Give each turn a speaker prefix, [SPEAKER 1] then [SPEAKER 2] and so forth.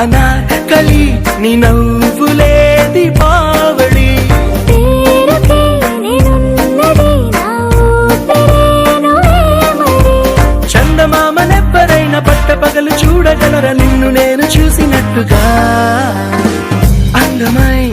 [SPEAKER 1] అనాకలి నీ నవ్వులే దీపావళి చందమామనెవ్వరైనా పట్టపగలు చూడగలరా నిన్ను నేను చూసినట్టుగా అందమై